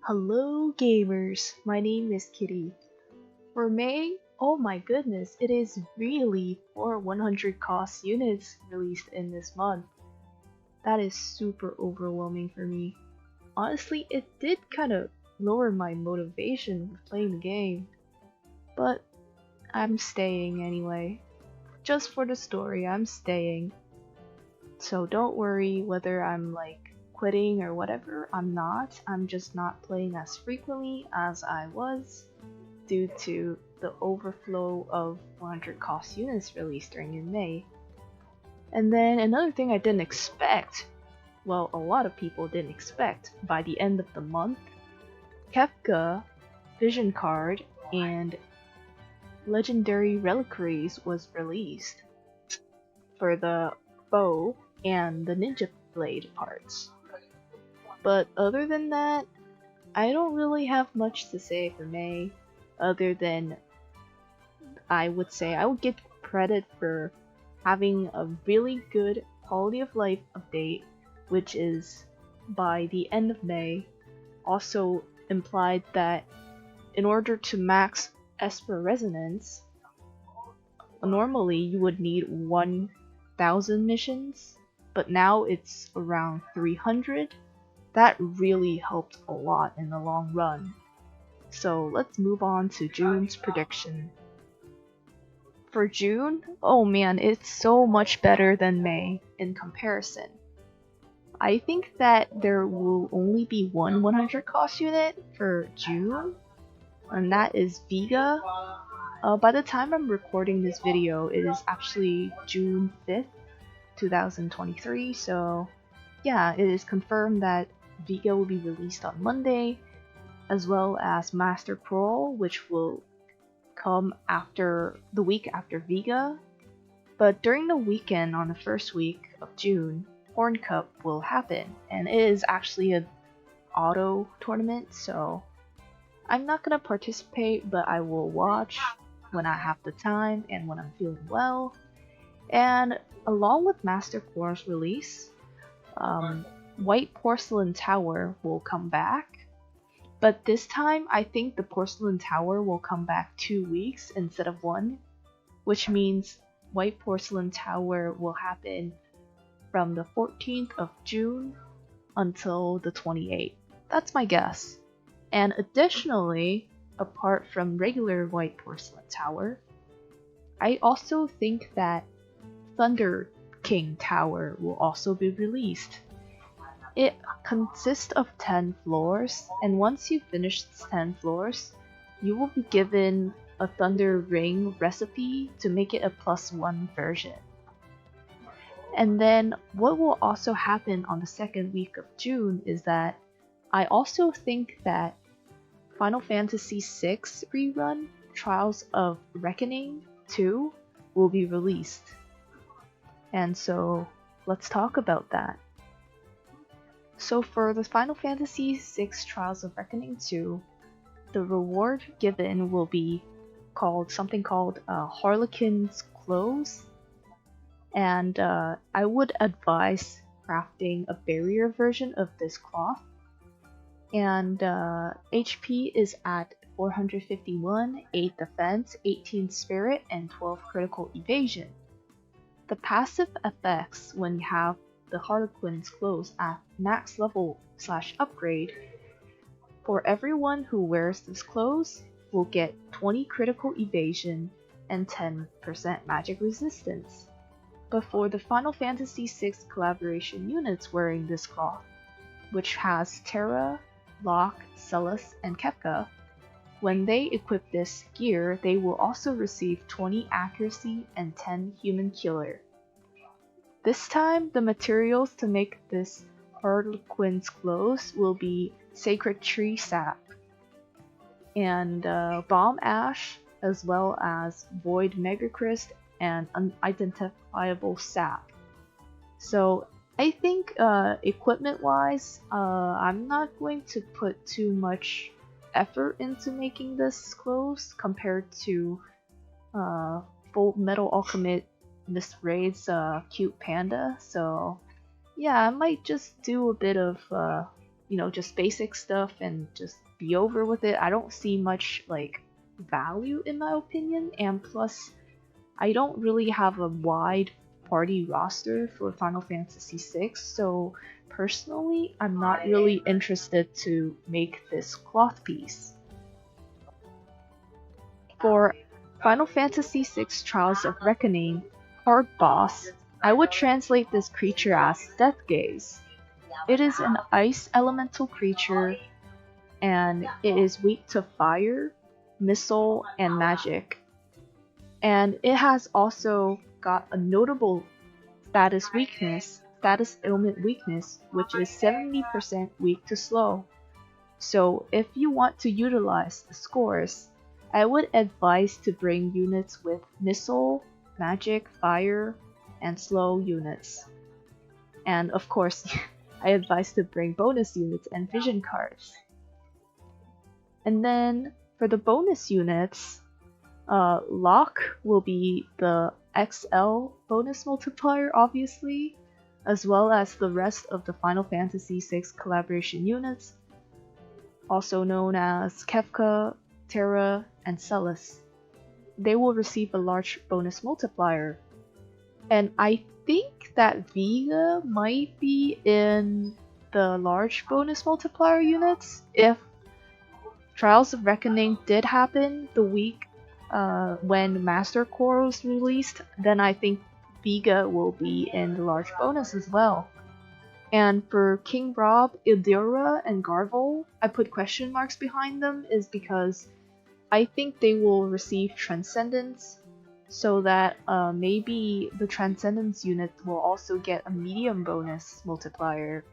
Hello gamers, my name is Kitty. For May, oh my goodness, it is really 4 100 cost units released in this month. That is super overwhelming for me. Honestly, it did kind of lower my motivation with playing the game, but I'm staying anyway. Just for the story, I'm staying. So don't worry whether I'm like quitting or whatever, I'm not. I'm just not playing as frequently as I was due to the overflow of 100 cost units released during in May. And then another thing I didn't expect, well, a lot of people didn't expect, by the end of the month, Kefka, Vision Card, and Legendary Reliquaries was released for the bow and the ninja blade parts. But other than that, I don't really have much to say for May, other than I would say I would get credit for having a really good quality of life update, which is by the end of May, also implied that in order to max Esper Resonance, normally you would need 1,000 missions, but now it's around 300. That really helped a lot in the long run. So let's move on to June's prediction. For June, oh man, it's so much better than May in comparison. I think that there will only be one 100 cost unit for June, and that is Vega. By the time I'm recording this video, it is actually June 5th, 2023, so yeah, it is confirmed that Vega will be released on Monday, as well as Master Crawl, which will come after the week after Vega. But during the weekend on the first week of June, Horn Cup will happen, and it is actually an auto tournament, so I'm not gonna participate, but I will watch when I have the time and when I'm feeling well. And along with Master Quar's release, White Porcelain Tower will come back, but this time I think the Porcelain Tower will come back 2 weeks instead of 1, which means White Porcelain Tower will happen from the 14th of June until the 28th. That's my guess. And additionally, apart from regular White Porcelain Tower, I also think that Thunder King Tower will also be released. It consists of 10 floors, and once you finish 10 floors, you will be given a Thunder Ring recipe to make it a +1 version. And then what will also happen on the second week of June is that I also think that Final Fantasy VI rerun, Trials of Reckoning 2, will be released. And so let's talk about that. So for the Final Fantasy VI Trials of Reckoning 2, the reward given will be something called Harlequin's Clothes, and I would advise crafting a barrier version of this cloth. And HP is at 451, 8 defense, 18 spirit, and 12 critical evasion. The passive effects when you have the Harlequin's Clothes at max level / upgrade, for everyone who wears this clothes will get 20 critical evasion and 10% magic resistance. But for the Final Fantasy VI collaboration units wearing this cloth, which has Terra, Locke, Celes, and Kefka, when they equip this gear, they will also receive 20 accuracy and 10 human killer. This time, the materials to make this Harlequin's Clothes will be Sacred Tree Sap and Bomb Ash, as well as Void Megacrystal and Unidentifiable Sap. So I think equipment-wise, I'm not going to put too much effort into making this clothes compared to Full Metal Alchemist Miss Raid's cute panda. So yeah, I might just do a bit of just basic stuff and just be over with it. I don't see much like value in my opinion, and plus I don't really have a wide party roster for Final Fantasy VI, so personally I'm not really interested to make this cloth piece. For Final Fantasy VI Trials of Reckoning hard boss, I would translate this creature as Death Gaze. It is an ice elemental creature and it is weak to fire, missile, and magic. And it has also got a notable status ailment weakness, which is 70% weak to slow. So if you want to utilize the scores, I would advise to bring units with missile, magic, fire, and slow units. And of course, I advise to bring bonus units and vision cards. And then for the bonus units, Lock will be the XL bonus multiplier, obviously, as well as the rest of the Final Fantasy VI collaboration units, also known as Kefka, Terra, and Celis. They will receive a large bonus multiplier. And I think that Vega might be in the large bonus multiplier units if Trials of Reckoning did happen the week when Master Core was released, then I think Vega will be in the large bonus as well. And for King Rob, Ildira, and Garvel, I put question marks behind them is because I think they will receive Transcendence, so that maybe the Transcendence unit will also get a medium bonus multiplier.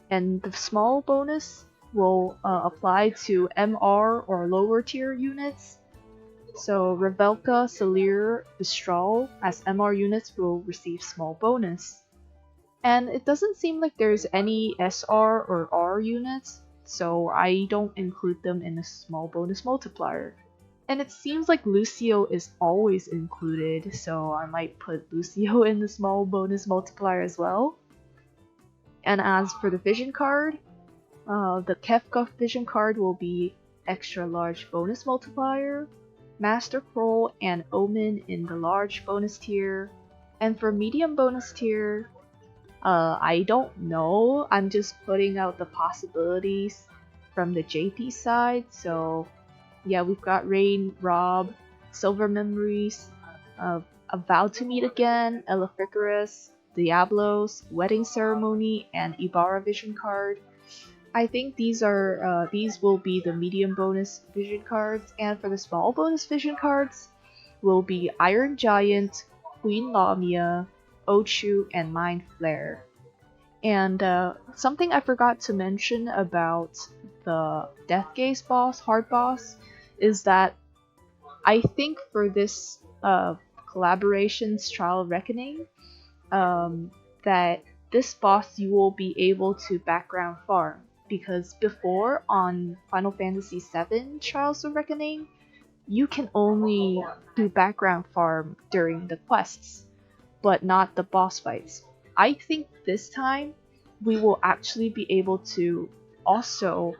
And the small bonus will apply to MR or lower tier units. So Revelka, Salir, Vistral as MR units will receive small bonus. And it doesn't seem like there's any SR or R units, so I don't include them in the small bonus multiplier. And it seems like Lucio is always included, so I might put Lucio in the small bonus multiplier as well. And as for the vision card, the Kefka vision card will be extra large bonus multiplier, Master Kroll and Omen in the large bonus tier, and for medium bonus tier, I don't know, I'm just putting out the possibilities from the JP side. So yeah, we've got Rain, Rob, Silver Memories, A Vow to Meet Again, Eleficarus, Diablos, Wedding Ceremony, and Ibarra vision card. I think these will be the medium bonus vision cards, and for the small bonus vision cards will be Iron Giant, Queen Lamia, Ochu, and Mind Flare. And something I forgot to mention about the Death Gaze boss, hard boss, is that I think for this collaboration's Trial of Reckoning, that this boss you will be able to background farm. Because before on Final Fantasy VII Trials of Reckoning, you can only do background farm during the quests, but not the boss fights. I think this time we will actually be able to also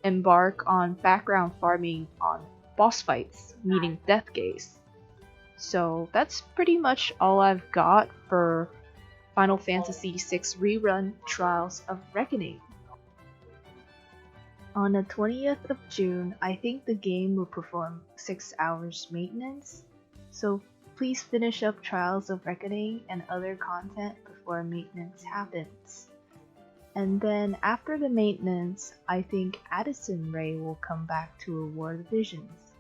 embark on background farming on boss fights, meaning Death Gaze. So that's pretty much all I've got for Final Fantasy VI Rerun Trials of Reckoning. On the 20th of June, I think the game will perform 6 hours maintenance, so please finish up Trials of Reckoning and other content before maintenance happens. And then after the maintenance, I think Addison Rae will come back to reward Visions.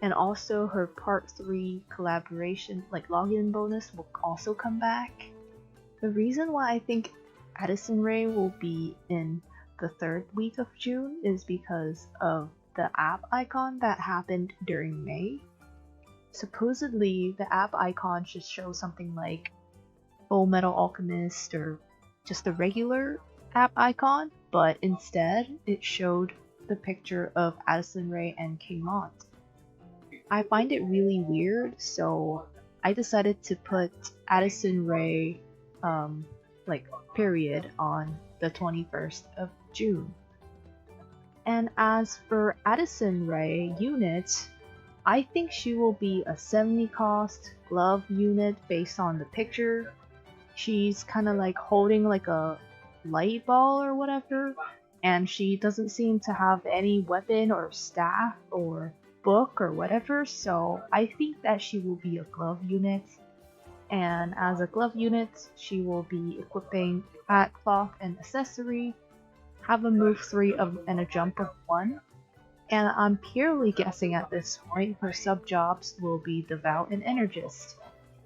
And also her part 3 collaboration, like login bonus, will also come back. The reason why I think Addison Rae will be in the 3rd week of June is because of the app icon that happened during May. Supposedly, the app icon should show something like Full Metal Alchemist or just a regular app icon, but instead it showed the picture of Addison Rae and King Mont. I find it really weird, so I decided to put Addison Rae period on the 21st of June. And as for Addison Rae unit, I think she will be a 70 cost glove unit based on the picture. She's kind of like holding like a light ball or whatever, and she doesn't seem to have any weapon or staff or book or whatever, so I think that she will be a glove unit. And as a glove unit, she will be equipping hat, cloth, and accessory, have a move 3 and a jump of 1. And I'm purely guessing at this point, her sub-jobs will be Devout and Energist.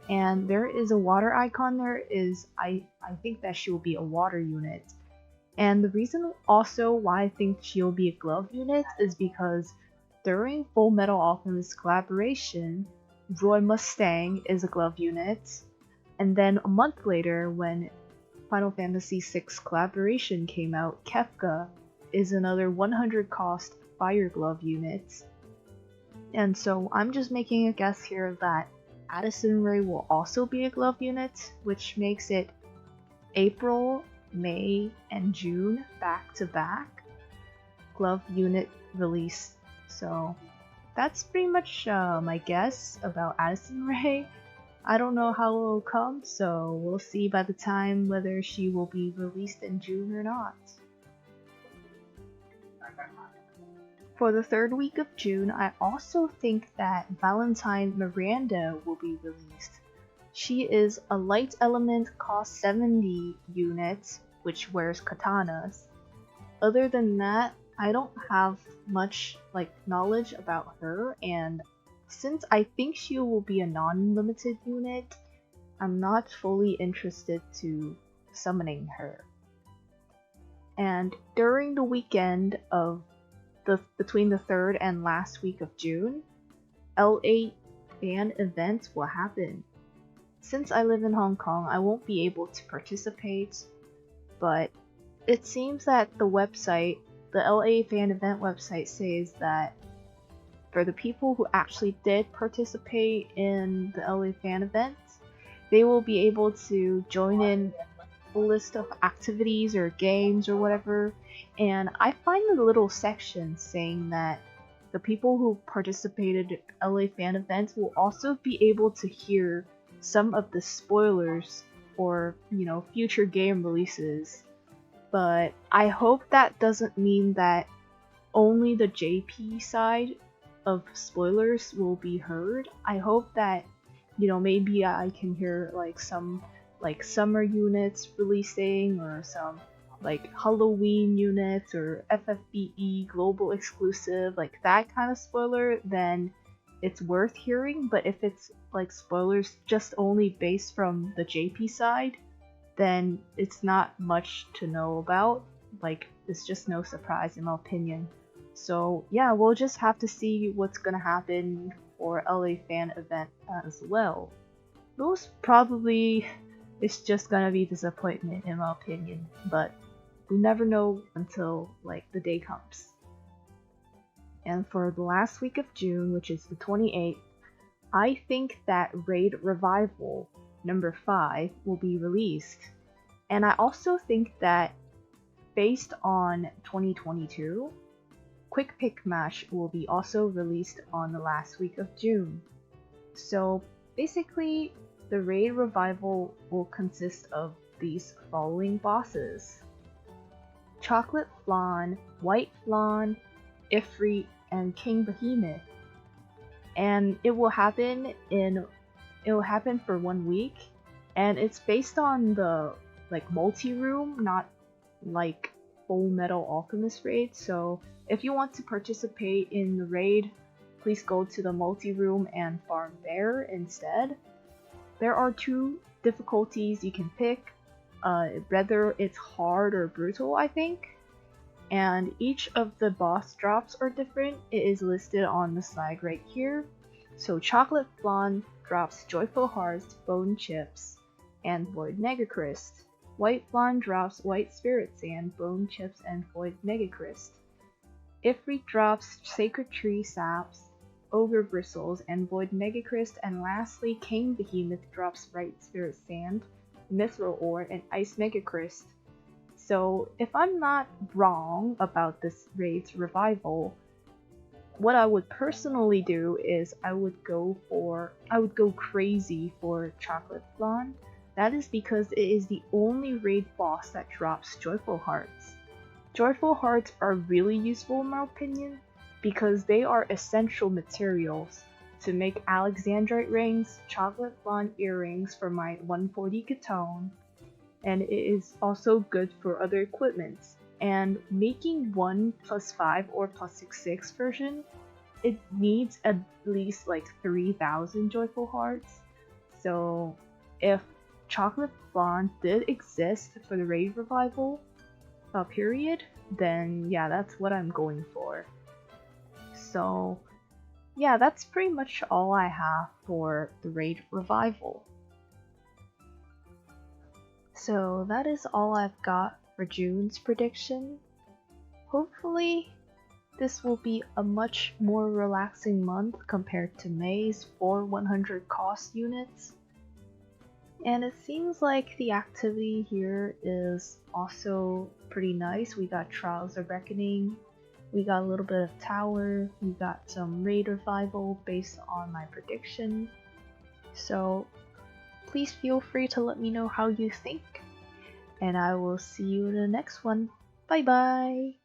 And there is a water icon there, I think that she will be a water unit. And the reason also why I think she'll be a glove unit is because during Full Metal Alchemist collaboration, Roy Mustang is a glove unit. And then a month later, when Final Fantasy VI collaboration came out, Kefka is another 100 cost fire glove unit. And so I'm just making a guess here that Addison Rae will also be a glove unit, which makes it April, May, and June back to back glove unit release. So that's pretty much my guess about Addison Rae. I don't know how it will come, so we'll see by the time whether she will be released in June or not. For the third week of June, I also think that Valentine Miranda will be released. She is a light element cost 70 unit, which wears katanas. Other than that, I don't have much knowledge about her, and since I think she will be a non-limited unit, I'm not fully interested to summoning her. And during the weekend of between the 3rd and last week of June, L8 fan events will happen. Since I live in Hong Kong, I won't be able to participate, but it seems that the website, the L8 fan event website, says that for the people who actually did participate in the L8 fan events, they will be able to join in a list of activities or games or whatever. And I find a little section saying that the people who participated in LA fan events will also be able to hear some of the spoilers or, future game releases. But I hope that doesn't mean that only the JP side of spoilers will be heard. I hope that, maybe I can hear some summer units releasing, or some Halloween units, or FFBE global exclusive, that kind of spoiler, then it's worth hearing. But if it's spoilers just only based from the JP side, then it's not much to know about. It's just no surprise in my opinion. So yeah, we'll just have to see what's gonna happen for LA fan event as well. Most probably it's just gonna be disappointment in my opinion, but we never know until the day comes. And for the last week of June, which is the 28th, I think that Raid Revival number 5 will be released. And I also think that based on 2022, Quick Pick Match will be also released on the last week of June. So basically, the Raid Revival will consist of these following bosses: Chocolate Flan, White Flan, Ifrit, and King Behemoth. And it will happen for 1 week, and it's based on the multi-room, not Full Metal Alchemist raid. So if you want to participate in the raid, please go to the multi-room and farm there instead. There are 2 difficulties you can pick, whether it's hard or brutal, I think. And each of the boss drops are different. It is listed on the slide right here. So Chocolate Flan drops Joyful Hearts, Bone Chips, and Void Megacrystal. White Flan drops White Spirit Sand, Bone Chips, and Void Megacrystal. Ifrit drops Sacred Tree Saps, Ogre Bristles, and Void Megacrystal. And lastly, King Behemoth drops White Spirit Sand, Mithril Ore, and Ice Megacrystal. So if I'm not wrong about this raid's revival, what I would personally do is I would go crazy for Chocolate Blonde. That is because it is the only raid boss that drops Joyful Hearts. Joyful Hearts are really useful in my opinion because they are essential materials to make Alexandrite rings, Chocolate Blonde earrings for my 140 Katone, and it is also good for other equipments. And making 1+5 or +6 version, it needs at least like 3,000 Joyful Hearts. So if Chocolate Blonde did exist for the raid revival period, then yeah, that's what I'm going for. So yeah, that's pretty much all I have for the raid revival. So that is all I've got for June's prediction. Hopefully this will be a much more relaxing month compared to May's 100 cost units. And it seems like the activity here is also pretty nice. We got Trials of Reckoning, we got a little bit of Tower, we got some raid revival based on my prediction. So please feel free to let me know how you think, and I will see you in the next one. Bye bye!